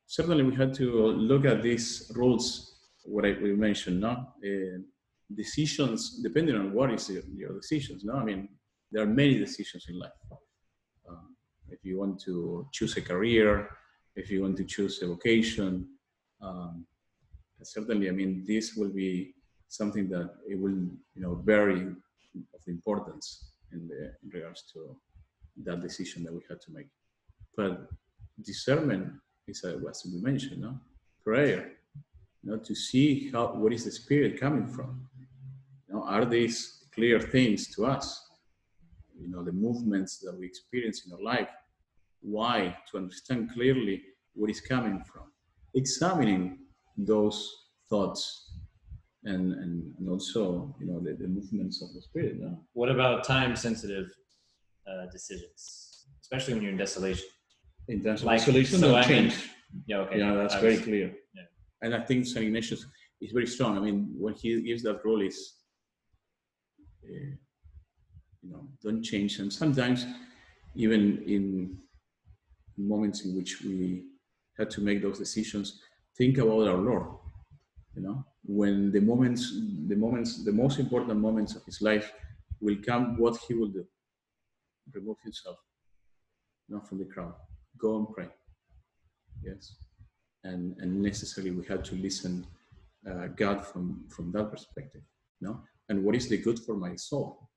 Speaker 1: certainly we had to look at these rules, what we mentioned, no? Decisions, depending on what is your decisions, no? I mean, there are many decisions in life. if you want to choose a career, if you want to choose a vocation, certainly, I mean, this will be something that it will, vary of importance in regards to that decision that we had to make. But discernment is, as we mentioned, prayer, to see what is the Spirit coming from. Are these clear things to us? The movements that we experience in our life. Why? To understand clearly what is coming from. Examining those thoughts and also, the movements of the Spirit.
Speaker 2: What about time-sensitive decisions, especially when you're in desolation?
Speaker 1: In terms of desolation, don't change.
Speaker 2: Okay.
Speaker 1: Yeah, that's very clear.
Speaker 2: Yeah.
Speaker 1: And I think St. Ignatius is very strong. I mean, when he gives that rule is, don't change. And sometimes, even in moments in which we had to make those decisions, think about our Lord. When the most important moments of his life will come, what he will do? Remove himself, from the crowd. Go and pray. Yes. And necessarily we have to listen God from that perspective. And what is the good for my soul?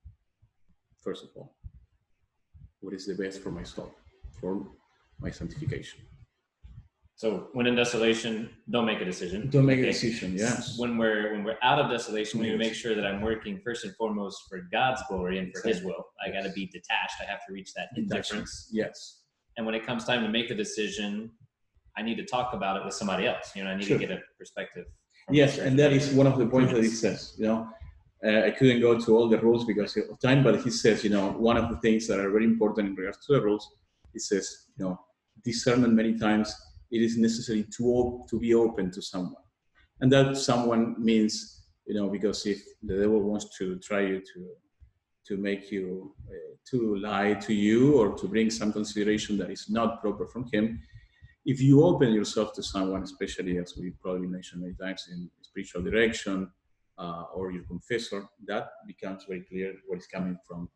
Speaker 1: First of all, what is the best for my soul, for my sanctification?
Speaker 2: So when in desolation, don't make a decision.
Speaker 1: Don't make a decision. Yes.
Speaker 2: When we're out of desolation, we need to make sure that I'm working first and foremost for God's glory and for His will. I got to be detached. I have to reach that indifference.
Speaker 1: Yes.
Speaker 2: And when it comes time to make the decision, I need to talk about it with somebody else. I need to get a perspective.
Speaker 1: Yes, and that is one of the points that he says. I couldn't go to all the rules because of time, but he says, one of the things that are very important in regards to the rules, he says, discernment many times, it is necessary to be open to someone. And that someone means, because if the devil wants to try you to make you, to lie to you or to bring some consideration that is not proper from him, if you open yourself to someone, especially as we probably mentioned many times in spiritual direction or your confessor, that becomes very clear what is coming from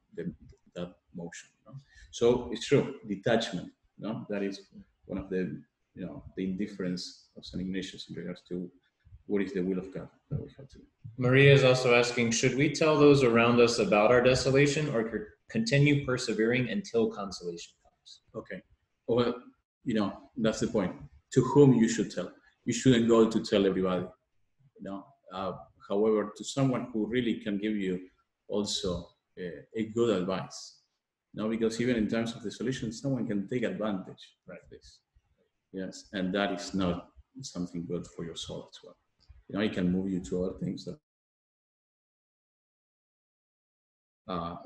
Speaker 1: that motion. So it's true, detachment. That is one of the indifference of St. Ignatius in regards to what is the will of God that we have to do.
Speaker 2: Maria is also asking, should we tell those around us about our desolation or continue persevering until consolation comes?
Speaker 1: Okay. Well, that's the point. To whom you should tell. You shouldn't go to tell everybody. However, to someone who really can give you also a good advice. Because even in times of desolation, someone can take advantage of this. Yes, and that is not something good for your soul as well. It can move you to other things.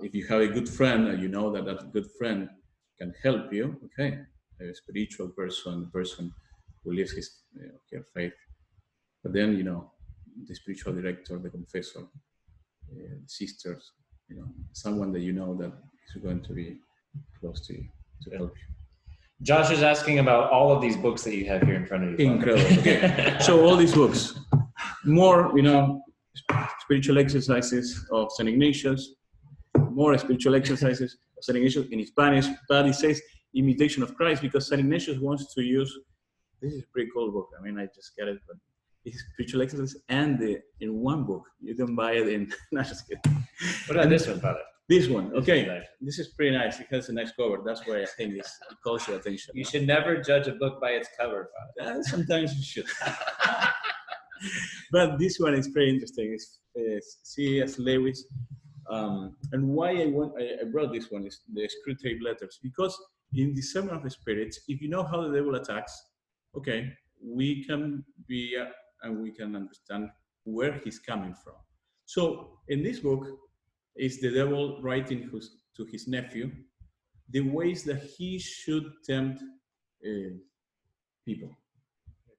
Speaker 1: If you have a good friend and you know that good friend can help you, okay, a spiritual person, a person who lives her faith. But then, the spiritual director, the confessor, the sisters, someone that that is going to be close to you to help you.
Speaker 2: Josh is asking about all of these books that you have here in front of you.
Speaker 1: Incredible. Okay. So all these books, more, spiritual exercises of St. Ignatius, more spiritual exercises of St. Ignatius in Spanish, but it says Imitation of Christ because St. Ignatius wants to use, this is a pretty cool book. I mean, I just got it, but it's spiritual exercises and in one book. You can buy it in, no, just kidding.
Speaker 2: What about this one, Father?
Speaker 1: This one, okay. This is pretty nice. It has a nice cover. That's why I think it calls your attention.
Speaker 2: You should never judge a book by its cover, Father.
Speaker 1: Sometimes you should. But this one is pretty interesting. It's C.S. Lewis. And why I brought this one is the Screwtape Letters. Because in Discernment of the Spirits, if you know how the devil attacks, okay, we can be and we can understand where he's coming from. So in this book, is the devil writing to his nephew the ways that he should tempt people.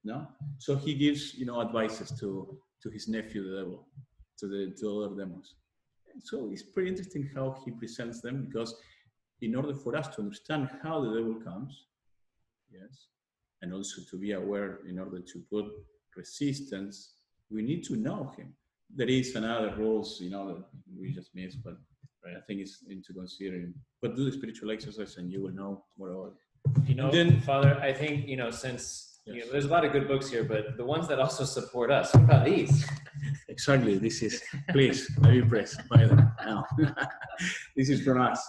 Speaker 1: No, so he gives advices to his nephew, the devil, to other demons. So it's pretty interesting how he presents them because in order for us to understand how the devil comes, yes, and also to be aware in order to put resistance, we need to know him. There is another rules, that we just missed, but I think it's into considering. But do the spiritual exercise, and you will know more about it.
Speaker 2: You know,
Speaker 1: then,
Speaker 2: Father, I think, you know, since
Speaker 1: yes.
Speaker 2: there's a lot of good books here, but the ones that also support us, what about these?
Speaker 1: Exactly. This is, please, be impressed by them. No. This is from us.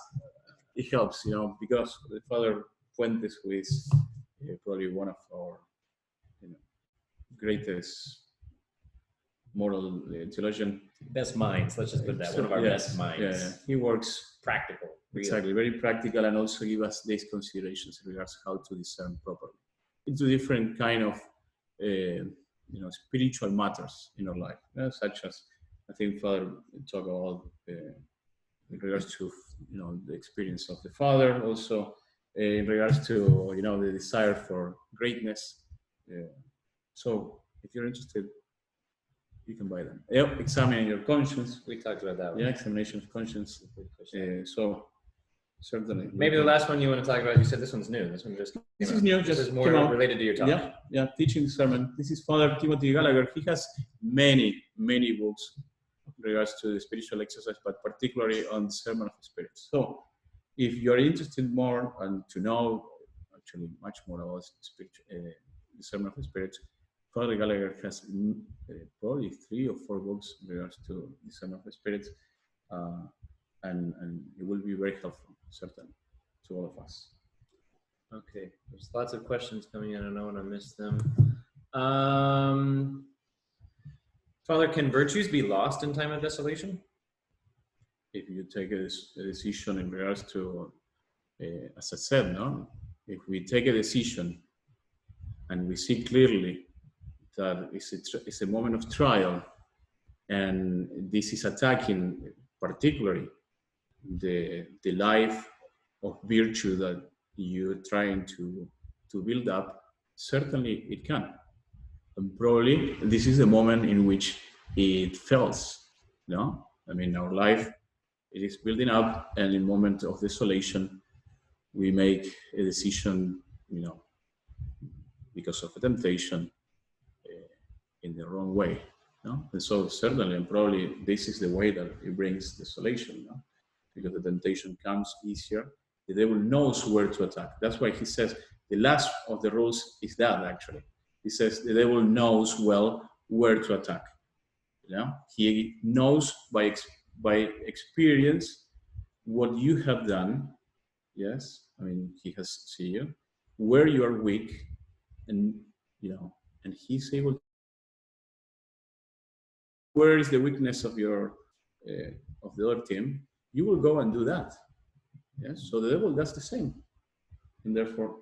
Speaker 1: It helps, you know, because the Father Fuentes, who is probably one of our greatest moral theologian.
Speaker 2: Best minds, let's just put that, one of our best minds.
Speaker 1: Yeah. He works
Speaker 2: practical. Really.
Speaker 1: Exactly, very practical, and also give us these considerations in regards how to discern properly into different kind of spiritual matters in our life, such as I think Father talked about in regards to the experience of the Father, also in regards to the desire for greatness. So if you're interested, you can buy them. Yep, examining your conscience.
Speaker 2: We talked about that one.
Speaker 1: Yeah, examination of conscience. So certainly.
Speaker 2: Maybe the last one you want to talk about, you said this one's new. This one just
Speaker 1: This is new.
Speaker 2: This is more related to your talk.
Speaker 1: Yeah, teaching discernment. This is Father Timothy Gallagher. He has many books in regards to the spiritual exercise, but particularly on discernment of spirits. So if you're interested more and to know actually much more about spiritual discernment of spirits, Father Gallagher has probably 3 or 4 books in regards to discernment of spirits, and it will be very helpful, certainly, to all of us.
Speaker 2: Okay, there's lots of questions coming in. I don't know when I missed them. Father, can virtues be lost in time of desolation?
Speaker 1: If you take a decision in regards to, as I said, if we take a decision and we see clearly that it's a moment of trial, and this is attacking particularly the life of virtue that you're trying to build up, certainly it can. And probably this is the moment in which it fails. I mean, our life, it is building up, and in moment of desolation, we make a decision, because of a temptation in the wrong way. And so certainly, and probably this is the way that it brings desolation, because the temptation comes easier. The devil knows where to attack. That's why he says the last of the rules is that, actually. He says the devil knows well where to attack. He knows by experience what you have done. Yes, I mean, he has seen you, where you are weak, and and he's able to, where is the weakness of your of the other team, you will go and do that. Yes, so the devil does the same, and therefore,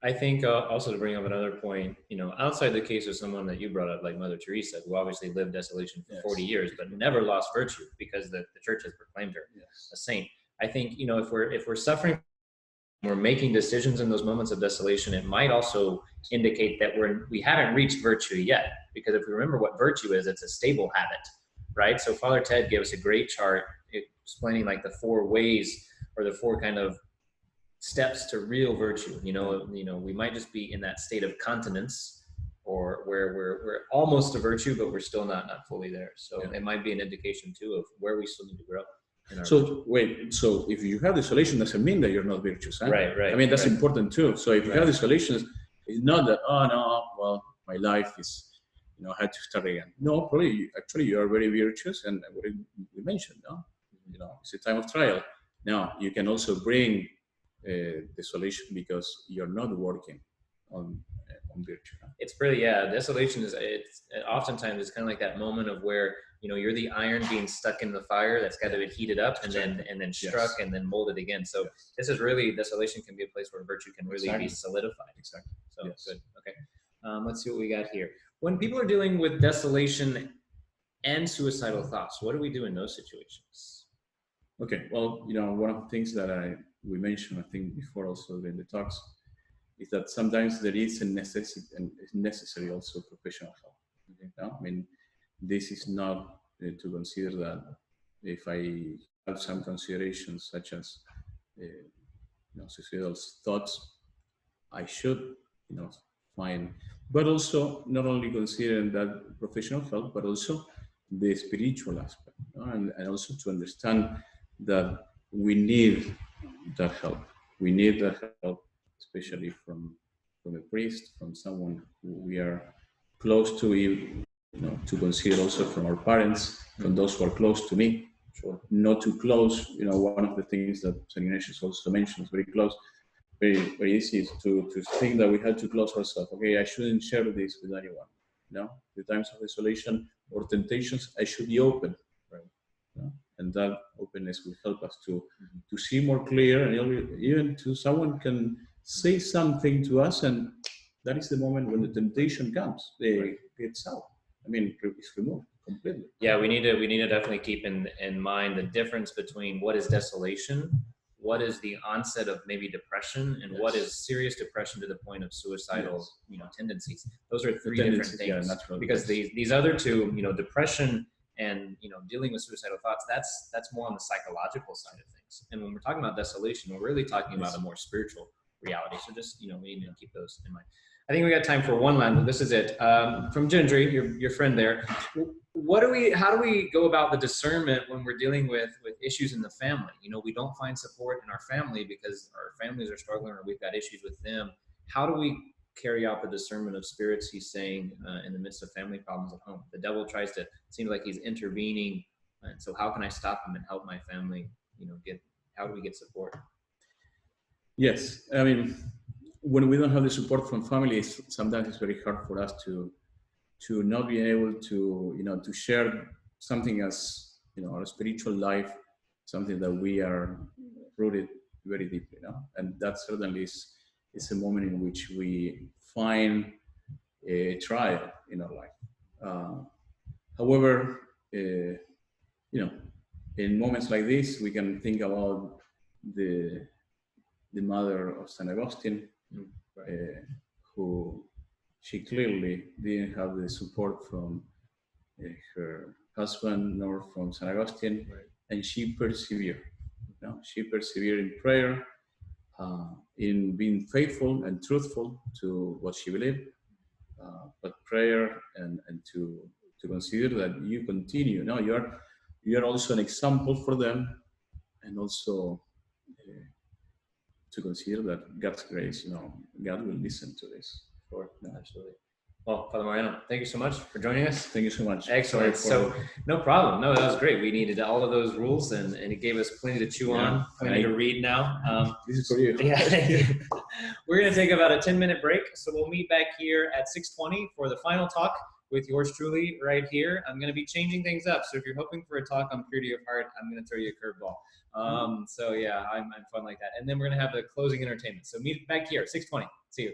Speaker 2: I think also to bring up another point, outside the case of someone that you brought up, like Mother Teresa, who obviously lived desolation for 40 years, but never lost virtue because the church has proclaimed her a saint. I think, if we're suffering, we're making decisions in those moments of desolation, it might also indicate that we haven't reached virtue yet. Because if we remember what virtue is, it's a stable habit, right? So Father Ted gave us a great chart explaining like the 4 ways or the 4 kind of steps to real virtue. We might just be in that state of continence, or where we're almost to virtue, but we're still not fully there. So it might be an indication too of where we still need to grow.
Speaker 1: So if you have desolation, doesn't mean that you're not virtuous. Huh?
Speaker 2: Right.
Speaker 1: I mean, that's important too. So if you have desolation, it's not that, oh no, well, my life is, I had to start again. No, probably actually you are very virtuous, and what we mentioned, it's a time of trial. Now you can also bring desolation because you're not working on virtue.
Speaker 2: It's pretty, desolation is, oftentimes it's kind of like that moment of where, you're the iron being stuck in the fire that's got to be heated up and then struck and then molded again. So this is really, desolation can be a place where virtue can really be solidified.
Speaker 1: Exactly.
Speaker 2: So good. Okay. Let's see what we got here. When people are dealing with desolation and suicidal thoughts, what do we do in those situations?
Speaker 1: Okay. Well, one of the things that we mentioned, I think before also in the talks, is that sometimes there is a necessity, and it's necessary also professional help. Okay? I mean, this is not to consider that if I have some considerations such as suicidal thoughts, I should find, but also not only considering that professional help, but also the spiritual aspect. and also to understand that we need that help. We need that help, especially from a priest, from someone who we are close to, to consider also from our parents, from those who are close to me. Sure. Not too close. One of the things that St. Ignatius also mentions, very close, very, very easy, is to think that we have to close ourselves. Okay, I shouldn't share this with anyone. The times of isolation or temptations, I should be open. Right. And that openness will help us to see more clear, and even to someone can say something to us, and that is the moment when the temptation comes. It's out. It's removed completely.
Speaker 2: Yeah, we need to definitely keep in mind the difference between what is desolation, what is the onset of maybe depression, and what is serious depression to the point of suicidal, tendencies. Those are three different things. Because these other two, depression and dealing with suicidal thoughts, that's more on the psychological side of things. And when we're talking about desolation, we're really talking about a more spiritual reality. So just we need to keep those in mind. I think we got time for one line. This is it. From Gendry, your friend there. How do we go about the discernment when we're dealing with issues in the family? We don't find support in our family because our families are struggling or we've got issues with them. How do we carry out the discernment of spirits, he's saying, in the midst of family problems at home? The devil tries to, seem like he's intervening. And so how can I stop him and help my family, how do we get support?
Speaker 1: Yes. When we don't have the support from families, sometimes it's very hard for us to not be able to, to share something as, our spiritual life, something that we are rooted very deeply, and that certainly is a moment in which we find a trial in our life. However, in moments like this, we can think about the mother of St. Augustine, who she clearly didn't have the support from her husband nor from St. Augustine, and she persevered. She persevered in prayer, in being faithful and truthful to what she believed, but prayer and to consider that you continue. You are also an example for them, and also to consider that God's grace, God will listen to this.
Speaker 2: Sure, absolutely. Well, Father Mariano, thank you so much for joining us.
Speaker 1: Thank you so much.
Speaker 2: Excellent. So, no problem. No, that was great. We needed all of those rules, and it gave us plenty to chew on, plenty to read now.
Speaker 1: This is for you.
Speaker 2: Yeah. We're going to take about a 10-minute break, so we'll meet back here at 6:20 for the final talk with yours truly right here. I'm going to be changing things up, so if you're hoping for a talk on purity of heart, I'm going to throw you a curveball. So yeah, I'm fun like that. And then we're going to have the closing entertainment. So meet back here, 6:20. See you.